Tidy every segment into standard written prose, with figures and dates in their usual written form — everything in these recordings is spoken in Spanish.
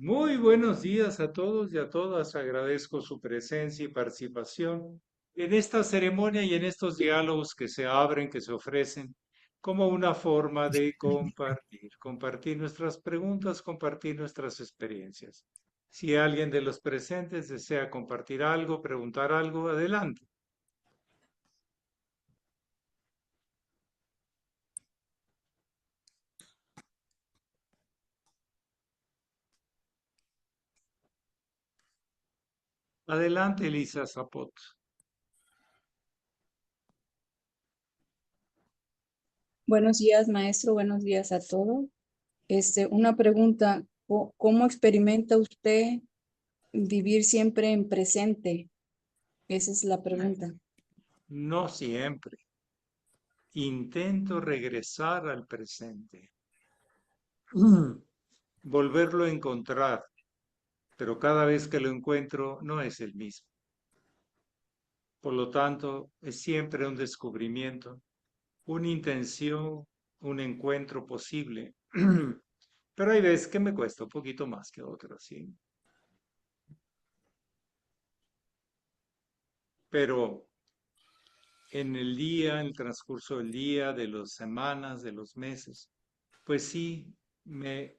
Muy buenos días a todos y a todas. Agradezco su presencia y participación en esta ceremonia y en estos diálogos que se abren, que se ofrecen como una forma de compartir nuestras preguntas, compartir nuestras experiencias. Si alguien de los presentes desea compartir algo, preguntar algo, adelante. Adelante, Elisa Zapot. Buenos días, maestro. Buenos días a todos. Una pregunta, ¿cómo experimenta usted vivir siempre en presente? Esa es la pregunta. No siempre. Intento regresar al presente. Volverlo a encontrar, pero cada vez que lo encuentro no es el mismo. Por lo tanto, es siempre un descubrimiento, una intención, un encuentro posible. Pero hay veces que me cuesta un poquito más que otras, ¿sí? Pero en el día, en el transcurso del día, de las semanas, de los meses, pues sí, me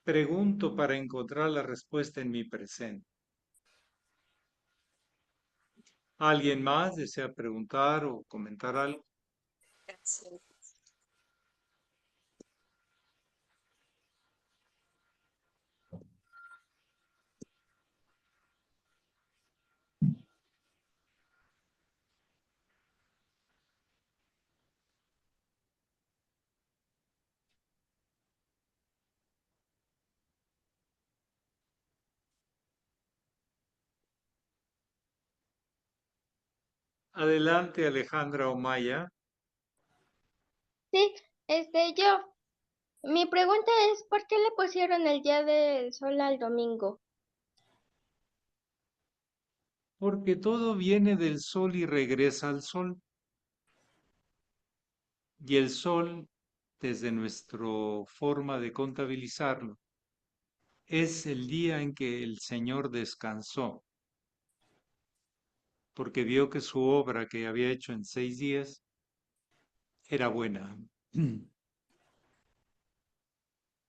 pregunto para encontrar la respuesta en mi presente. ¿Alguien más desea preguntar o comentar algo? Gracias. Adelante, Alejandra Omaya. Sí, yo. Mi pregunta es, ¿por qué le pusieron el día del sol al domingo? Porque todo viene del sol y regresa al sol. Y el sol, desde nuestra forma de contabilizarlo, es el día en que el Señor descansó, porque vio que su obra que había hecho en 6 días era buena.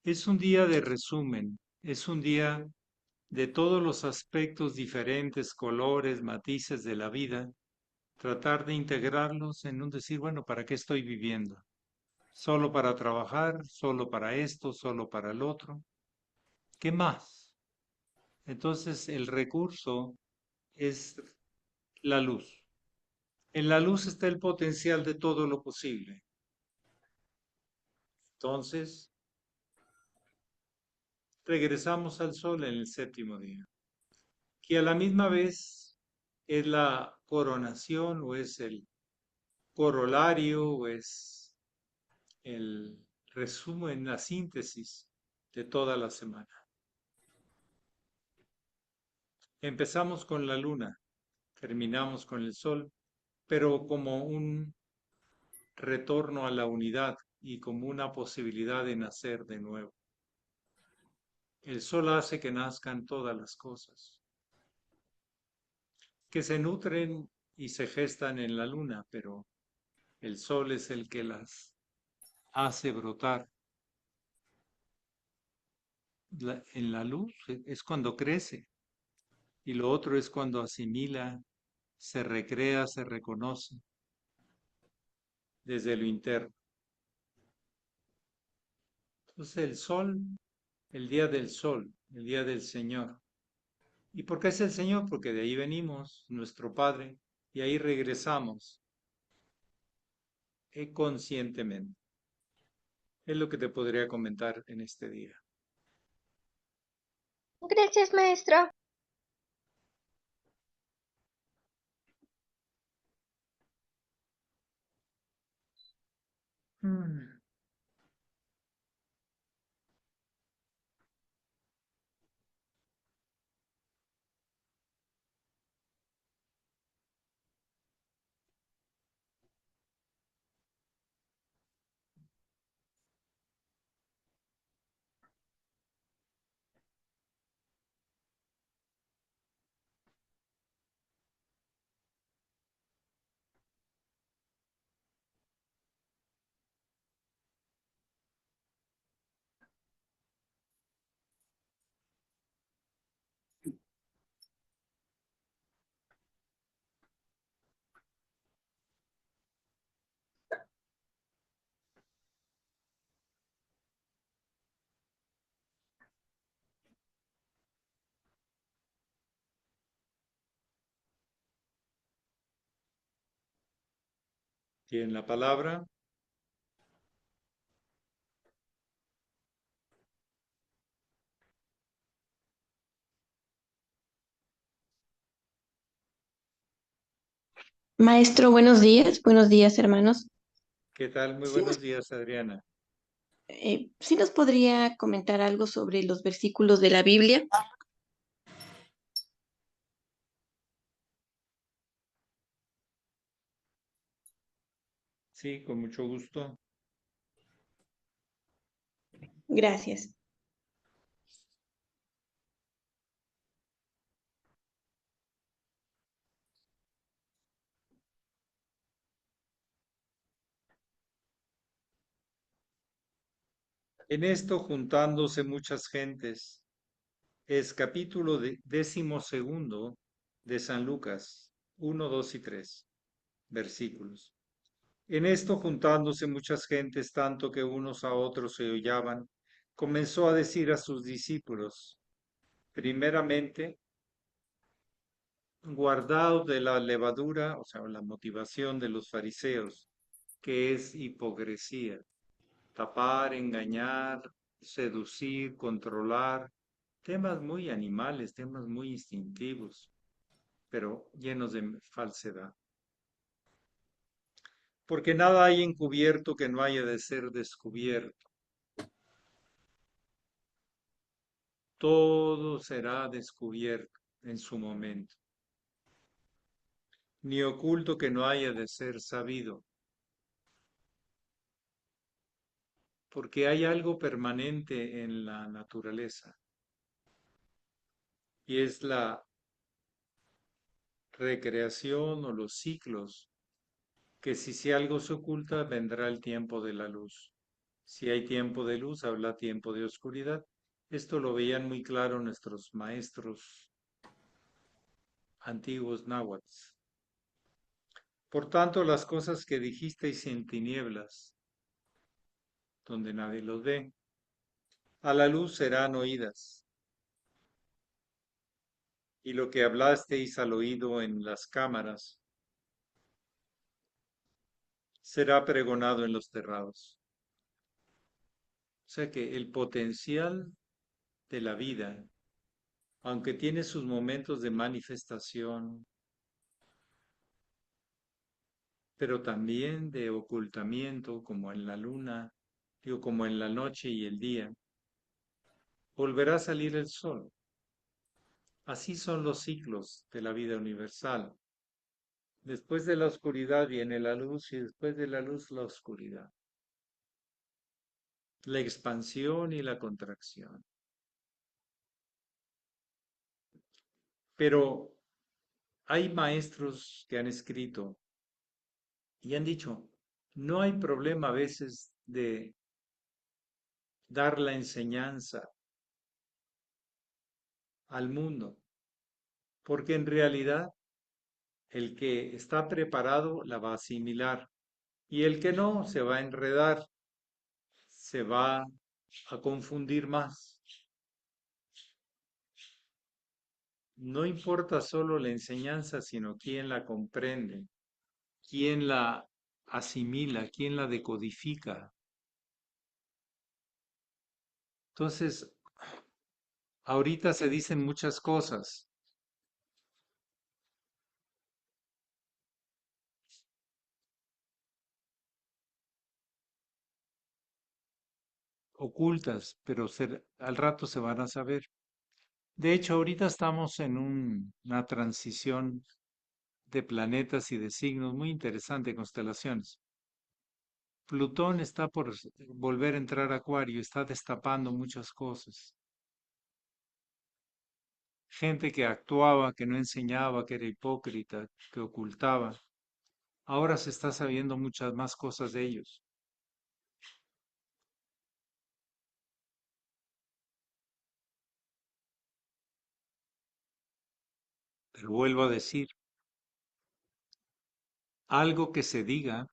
Es un día de resumen, es un día de todos los aspectos diferentes, colores, matices de la vida, tratar de integrarlos en un decir, bueno, ¿para qué estoy viviendo? ¿Solo para trabajar? ¿Solo para esto? ¿Solo para el otro? ¿Qué más? Entonces el recurso es la luz. En la luz está el potencial de todo lo posible. Entonces, regresamos al sol en el séptimo día, que a la misma vez es la coronación o es el corolario o es el resumen, la síntesis de toda la semana. Empezamos con la luna, terminamos con el sol, pero como un retorno a la unidad y como una posibilidad de nacer de nuevo. El sol hace que nazcan todas las cosas, que se nutren y se gestan en la luna, pero el sol es el que las hace brotar. En la luz es cuando crece y lo otro es cuando asimila, se recrea, se reconoce desde lo interno. Entonces el sol, el día del sol, el día del Señor. ¿Y por qué es el Señor? Porque de ahí venimos, nuestro Padre, y ahí regresamos conscientemente. Es lo que te podría comentar en este día. Gracias, maestro. Mm. Tienen la palabra. Maestro, buenos días. Buenos días, hermanos. ¿Qué tal? Muy Sí buenos nos, días, Adriana. sí nos podría comentar algo sobre los versículos de la Biblia. Sí, con mucho gusto. Gracias. En esto juntándose muchas gentes, es capítulo 12 de San Lucas, 1, 2 y 3 versículos. En esto juntándose muchas gentes, tanto que unos a otros se hollaban, comenzó a decir a sus discípulos, primeramente, guardaos de la levadura, o sea, la motivación de los fariseos, que es hipocresía, tapar, engañar, seducir, controlar, temas muy animales, temas muy instintivos, pero llenos de falsedad. Porque nada hay encubierto que no haya de ser descubierto. Todo será descubierto en su momento, ni oculto que no haya de ser sabido, porque hay algo permanente en la naturaleza, y es la recreación o los ciclos, que si algo se oculta, vendrá el tiempo de la luz. Si hay tiempo de luz, habrá tiempo de oscuridad. Esto lo veían muy claro nuestros maestros antiguos náhuatl. Por tanto, las cosas que dijisteis en tinieblas, donde nadie los ve, a la luz serán oídas, y lo que hablasteis al oído en las cámaras será pregonado en los terrados. O sea que el potencial de la vida, aunque tiene sus momentos de manifestación, pero también de ocultamiento, como en la luna, digo, como en la noche y el día, volverá a salir el sol. Así son los ciclos de la vida universal. Después de la oscuridad viene la luz y después de la luz la oscuridad. La expansión y la contracción. Pero hay maestros que han escrito y han dicho, no hay problema a veces de dar la enseñanza al mundo, porque en realidad el que está preparado la va a asimilar y el que no se va a enredar, se va a confundir más. No importa solo la enseñanza, sino quién la comprende, quién la asimila, quién la decodifica. Entonces, ahorita se dicen muchas cosas ocultas, pero al rato se van a saber. De hecho, ahorita estamos en una transición de planetas y de signos muy interesante, constelaciones. Plutón está por volver a entrar a Acuario, está destapando muchas cosas. Gente que actuaba, que no enseñaba, que era hipócrita, que ocultaba. Ahora se está sabiendo muchas más cosas de ellos. Pero vuelvo a decir, algo que se diga,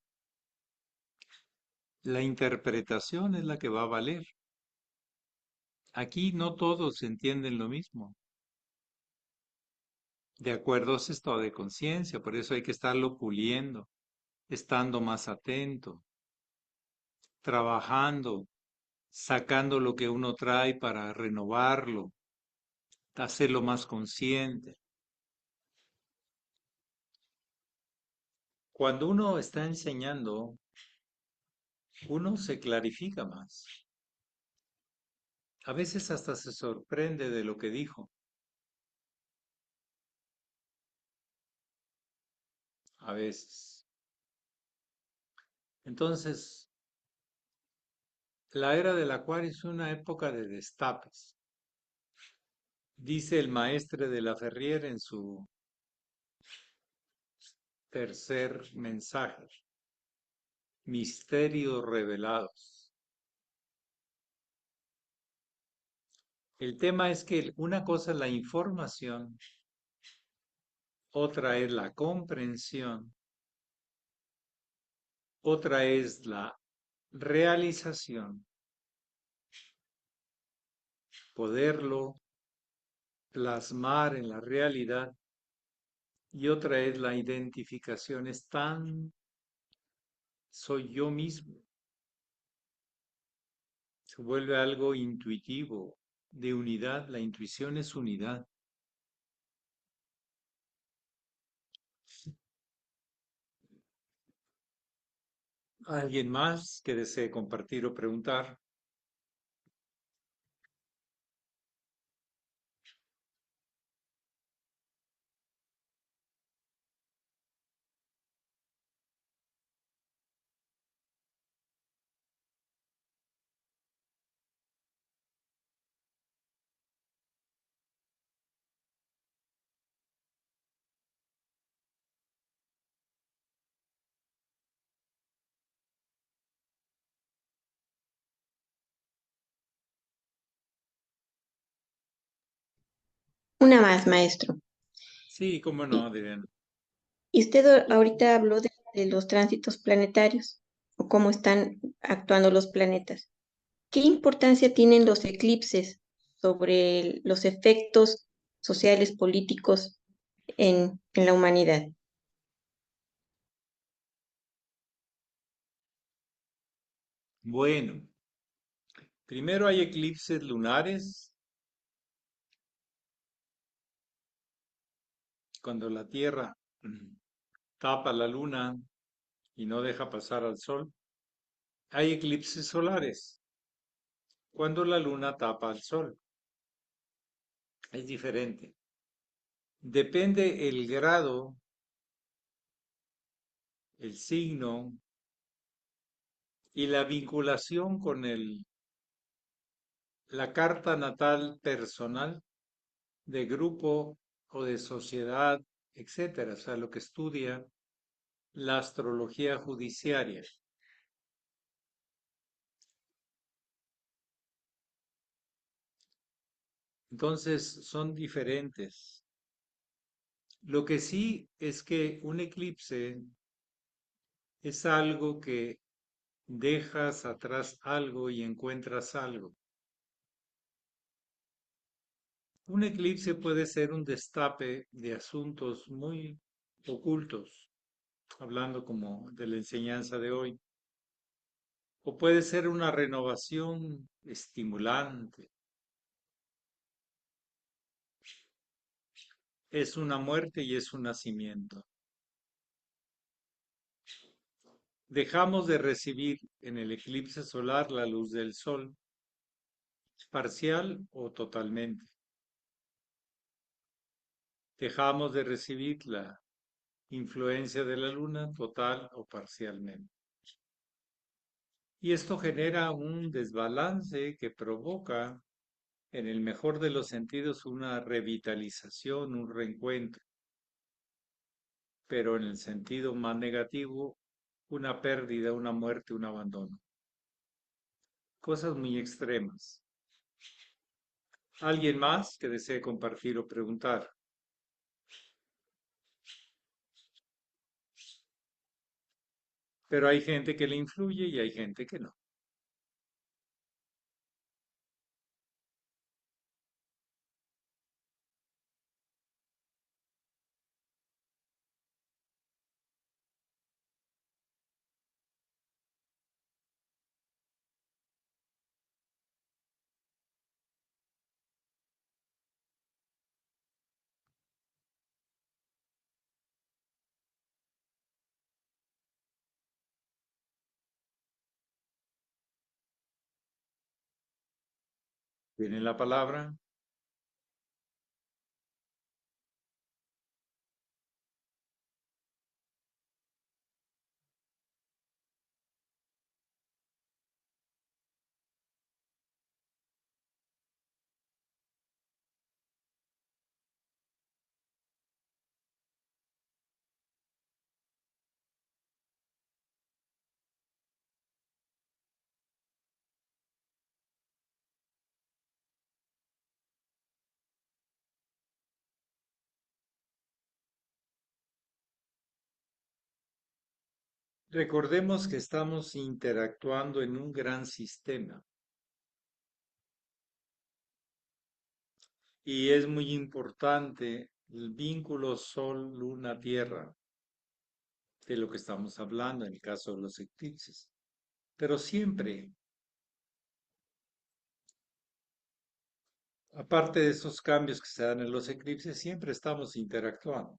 la interpretación es la que va a valer. Aquí no todos entienden lo mismo. De acuerdo a su estado de conciencia, por eso hay que estarlo puliendo. estando más atento, trabajando, sacando lo que uno trae para renovarlo, hacerlo más consciente. Cuando uno está enseñando, uno se clarifica más. A veces hasta se sorprende de lo que dijo. A veces. Entonces, la era del Acuario es una época de destapes. Dice el maestre de la Ferrier en su tercer mensaje, misterios revelados. El tema es que una cosa es la información, otra es la comprensión, otra es la realización, poderlo plasmar en la realidad, y otra es la identificación. Soy yo mismo. Se vuelve algo intuitivo, de unidad. La intuición es unidad. ¿Alguien más que desee compartir o preguntar? Una más, maestro. Sí, cómo no, Y, Adrián. y usted ahorita habló de los tránsitos planetarios o cómo están actuando los planetas. ¿Qué importancia tienen los eclipses sobre los efectos sociales, políticos en la humanidad? Bueno, primero hay eclipses lunares, cuando la Tierra tapa la luna y no deja pasar al sol. Hay eclipses solares, cuando la luna tapa al sol. Es diferente. Depende el grado, el signo y la vinculación con la carta natal personal, de grupo o de sociedad, etcétera. O sea, lo que estudia la astrología judiciaria. Entonces, son diferentes. Lo que sí es que un eclipse es algo que dejas atrás algo y encuentras algo. Un eclipse puede ser un destape de asuntos muy ocultos, hablando como de la enseñanza de hoy, o puede ser una renovación estimulante. Es una muerte y es un nacimiento. Dejamos de recibir en el eclipse solar la luz del sol, parcial o totalmente. Dejamos de recibir la influencia de la luna, total o parcialmente. Y esto genera un desbalance que provoca, en el mejor de los sentidos, una revitalización, un reencuentro, pero en el sentido más negativo, una pérdida, una muerte, un abandono. Cosas muy extremas. ¿Alguien más que desee compartir o preguntar? Pero hay gente que le influye y hay gente que no. Tiene la palabra. Recordemos que estamos interactuando en un gran sistema y es muy importante el vínculo Sol-Luna-Tierra, de lo que estamos hablando en el caso de los eclipses. Pero siempre, aparte de esos cambios que se dan en los eclipses, siempre estamos interactuando.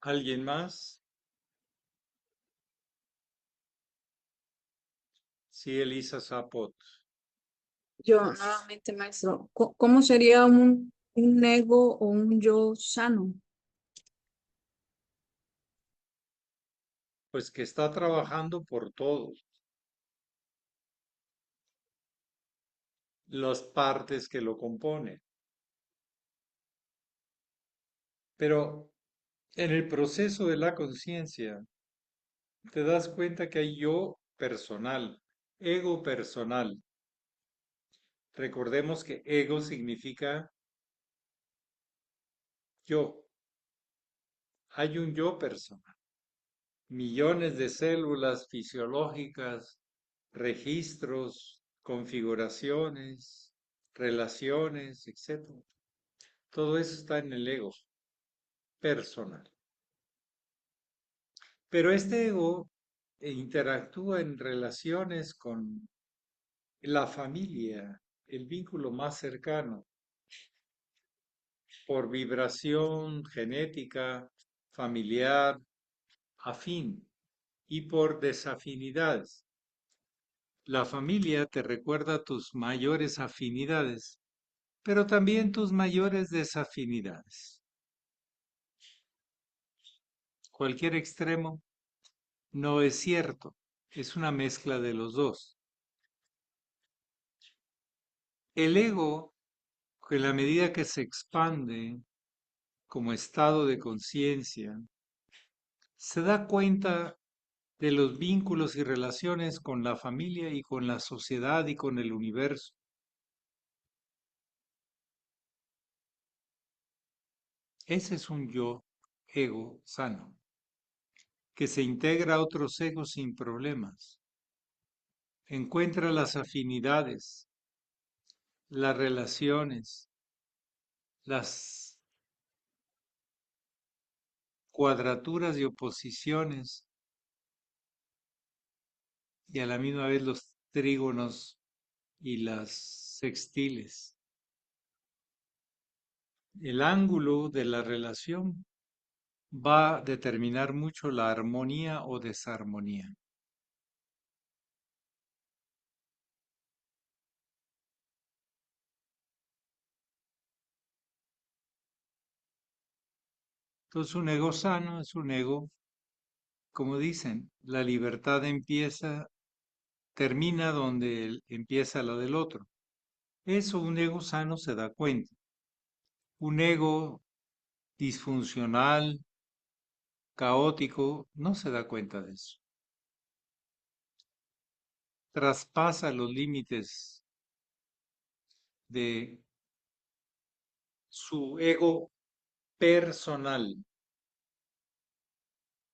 ¿Alguien más? Sí, Elisa Zapot. Yo, nuevamente, maestro, ¿cómo sería un ego o un yo sano? Pues que está trabajando por todos, las partes que lo componen. Pero en el proceso de la conciencia, te das cuenta que hay yo personal, ego personal. Recordemos que ego significa yo. Hay un yo personal. Millones de células fisiológicas, registros, configuraciones, relaciones, etc. Todo eso está en el ego personal. Pero este ego interactúa en relaciones con la familia, el vínculo más cercano, por vibración genética, familiar, afín y por desafinidades. La familia te recuerda tus mayores afinidades, pero también tus mayores desafinidades. Cualquier extremo no es cierto, es una mezcla de los dos. El ego, en la medida que se expande como estado de conciencia, se da cuenta de los vínculos y relaciones con la familia y con la sociedad y con el universo. Ese es un yo ego sano, que se integra a otros egos sin problemas. Encuentra las afinidades, las relaciones, las cuadraturas y oposiciones y a la misma vez los trígonos y las sextiles. El ángulo de la relación va a determinar mucho la armonía o desarmonía. Entonces un ego sano es un ego, como dicen, la libertad termina donde empieza la del otro. Eso un ego sano se da cuenta. Un ego disfuncional, caótico, no se da cuenta de eso. Traspasa los límites de su ego personal.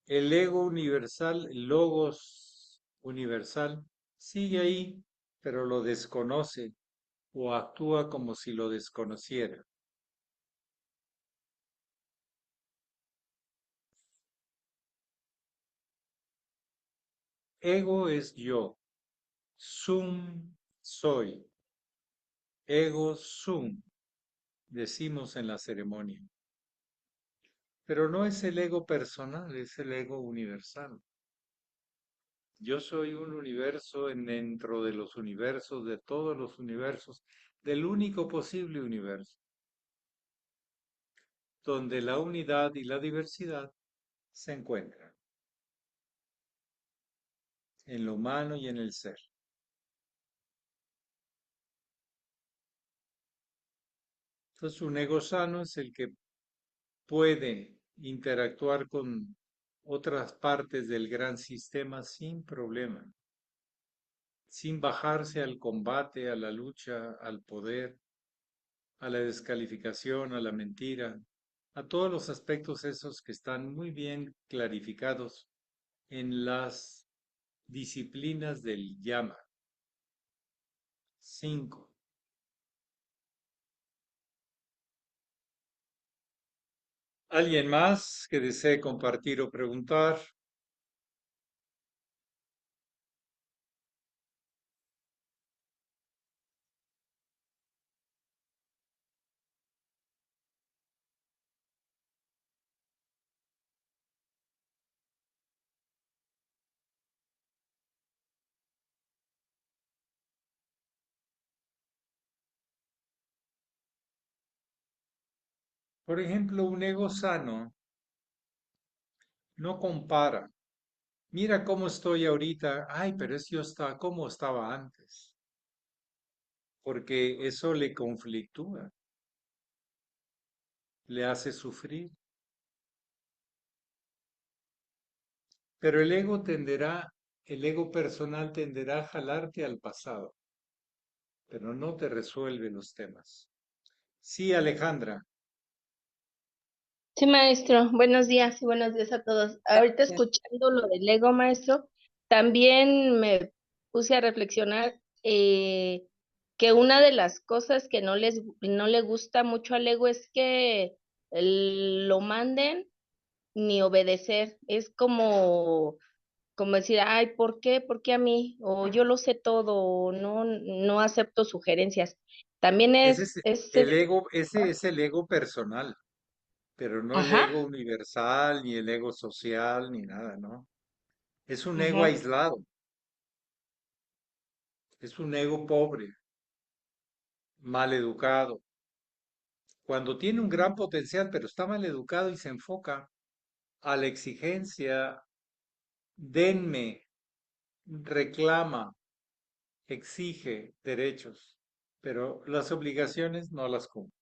El ego universal, el logos universal, sigue ahí, pero lo desconoce o actúa como si lo desconociera. Ego es yo, sum soy, ego sum, decimos en la ceremonia. pero no es el ego personal, es el ego universal. Yo soy un universo dentro de los universos, de todos los universos, del único posible universo, donde la unidad y la diversidad se encuentran en lo humano y en el ser. Entonces, un ego sano es el que puede interactuar con otras partes del gran sistema sin problema, sin bajarse al combate, a la lucha, al poder, a la descalificación, a la mentira, a todos los aspectos esos que están muy bien clarificados en las disciplinas del Yama. 5. ¿Alguien más que desee compartir o preguntar? Por ejemplo, un ego sano no compara. Mira cómo estoy ahorita. Ay, pero es yo estaba como estaba antes. Porque eso le conflictúa, le hace sufrir. Pero el ego personal tenderá a jalarte al pasado, pero no te resuelve los temas. Sí, Alejandra, Sí, maestro, buenos días y buenos días a todos. Ahorita Gracias. escuchando lo del ego, maestro, también me puse a reflexionar que una de las cosas que no le gusta mucho al ego es que lo manden ni obedecer. Es como decir, ay, ¿por qué? ¿Por qué a mí? O yo lo sé todo, o no acepto sugerencias. También ese es es, el ego, ese es el ego personal, pero no el ajá, ego universal, ni el ego social, ni nada, ¿no? Es un ego ajá, aislado, es un ego pobre, mal educado, cuando tiene un gran potencial, pero está mal educado y se enfoca a la exigencia, denme, reclama, exige derechos, pero las obligaciones no las cumple.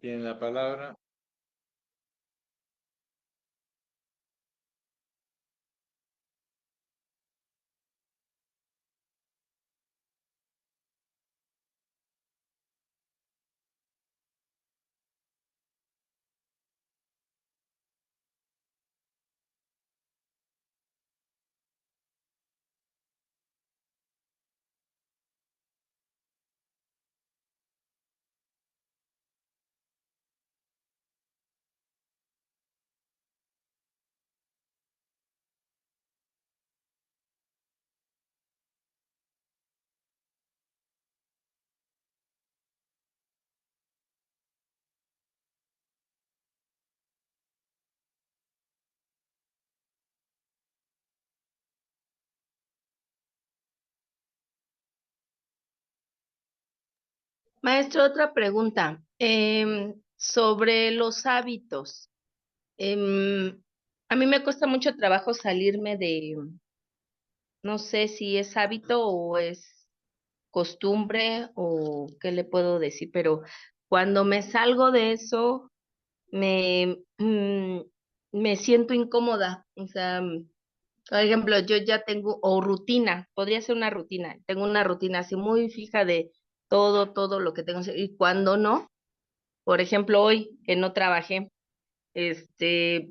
Tiene la palabra. maestro, otra pregunta sobre los hábitos. A mí me cuesta mucho trabajo salirme no sé si es hábito o es costumbre o qué le puedo decir, pero cuando me salgo de eso, me, mm, me siento incómoda. O sea, por ejemplo, yo ya tengo, o rutina, podría ser una rutina, tengo una rutina así muy fija de todo lo que tengo que hacer, y cuando no. Por ejemplo, hoy que no trabajé, este,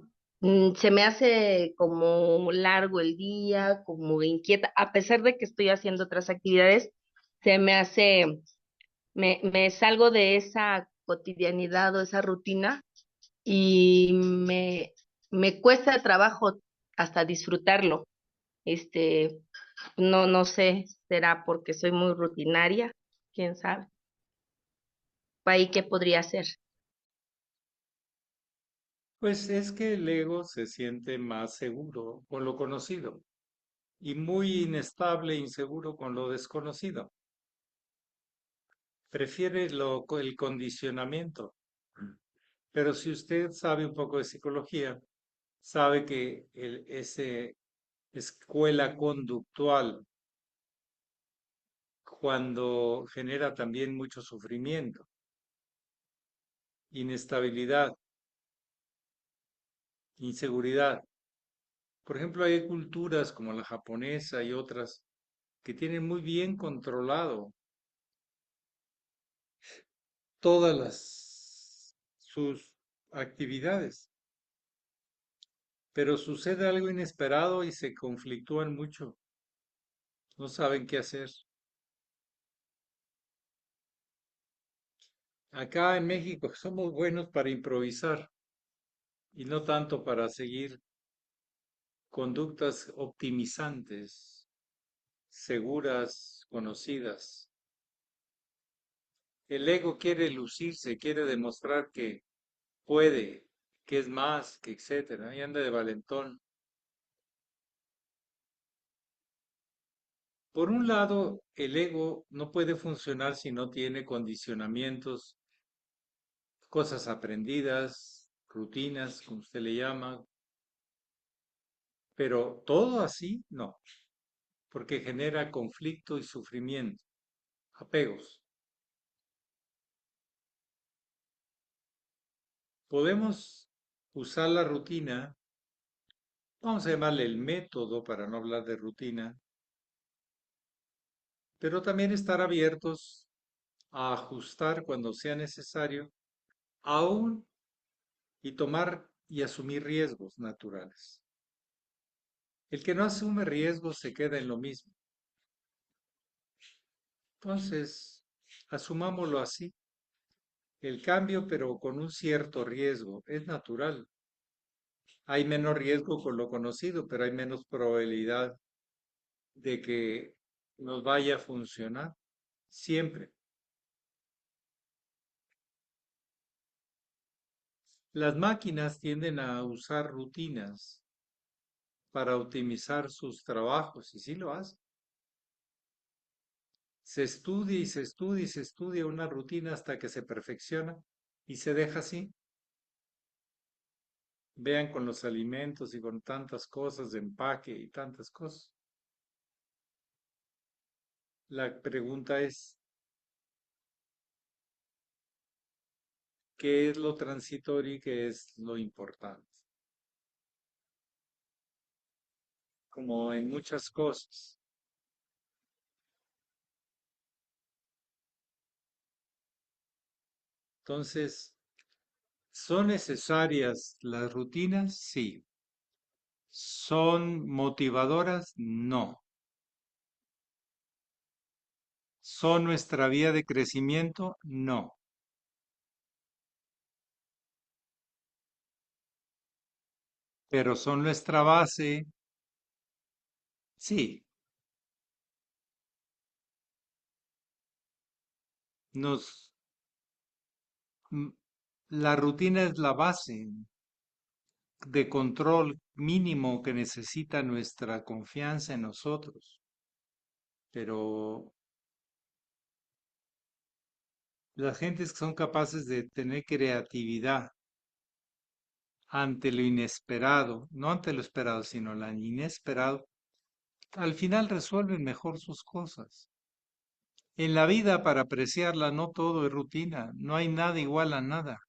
se me hace como largo el día, como inquieta, a pesar de que estoy haciendo otras actividades, se me hace, me salgo de esa cotidianidad o esa rutina y me cuesta trabajo hasta disfrutarlo. No sé, será porque soy muy rutinaria, quién sabe. Ahí, ¿qué podría ser? Pues es que el ego se siente más seguro con lo conocido y muy inestable e inseguro con lo desconocido. Prefiere el condicionamiento. Pero si usted sabe un poco de psicología, sabe que ese escuela conductual, cuando genera también mucho sufrimiento, inestabilidad, inseguridad. Por ejemplo, hay culturas como la japonesa y otras que tienen muy bien controlado todas sus actividades, pero sucede algo inesperado y se conflictúan mucho, no saben qué hacer. Acá en México somos buenos para improvisar y no tanto para seguir conductas optimizantes, seguras, conocidas. El ego quiere lucirse, quiere demostrar que puede, que es más, que etcétera, y anda de valentón. Por un lado, el ego no puede funcionar si no tiene condicionamientos, cosas aprendidas, rutinas, como usted le llama, pero todo así no, porque genera conflicto y sufrimiento, apegos. Podemos usar la rutina, vamos a llamarle el método para no hablar de rutina, pero también estar abiertos a ajustar cuando sea necesario, aún y tomar y asumir riesgos naturales. El que no asume riesgos se queda en lo mismo. Entonces, asumámoslo así. El cambio, pero con un cierto riesgo, es natural. Hay menos riesgo con lo conocido, pero hay menos probabilidad de que nos vaya a funcionar. Siempre. Las máquinas tienden a usar rutinas para optimizar sus trabajos, y sí lo hacen. Se estudia y se estudia y se estudia una rutina hasta que se perfecciona y se deja así. Vean con los alimentos y con tantas cosas de empaque y tantas cosas. La pregunta es, ¿qué es lo transitorio y qué es lo importante? Como en muchas cosas. Entonces, ¿son necesarias las rutinas? Sí. ¿Son motivadoras? No. ¿Son nuestra vía de crecimiento? No. Pero son nuestra base. Sí. Nos, mm, la rutina es la base de control mínimo que necesita nuestra confianza en nosotros. Pero las gentes que son capaces de tener creatividad ante lo inesperado, no ante lo esperado, sino lo inesperado, al final resuelven mejor sus cosas. En la vida, para apreciarla, no todo es rutina, no hay nada igual a nada.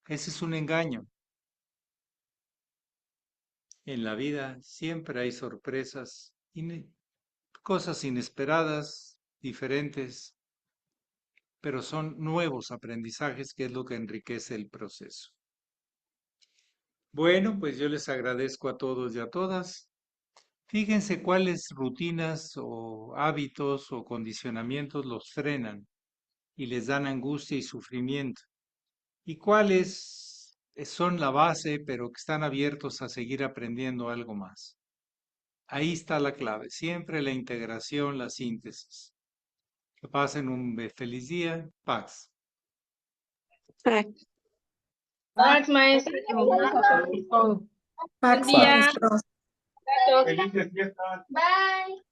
Ese es un engaño. En la vida siempre hay sorpresas, cosas inesperadas, diferentes, pero son nuevos aprendizajes que es lo que enriquece el proceso. Bueno, pues yo les agradezco a todos y a todas. Fíjense cuáles rutinas o hábitos o condicionamientos los frenan y les dan angustia y sufrimiento. Y cuáles son la base, pero que están abiertos a seguir aprendiendo algo más. Ahí está la clave, siempre la integración, la síntesis. Que pasen un feliz día, Pax. Ah, Max, maestro. Buen Pax, día. maestro. Bye.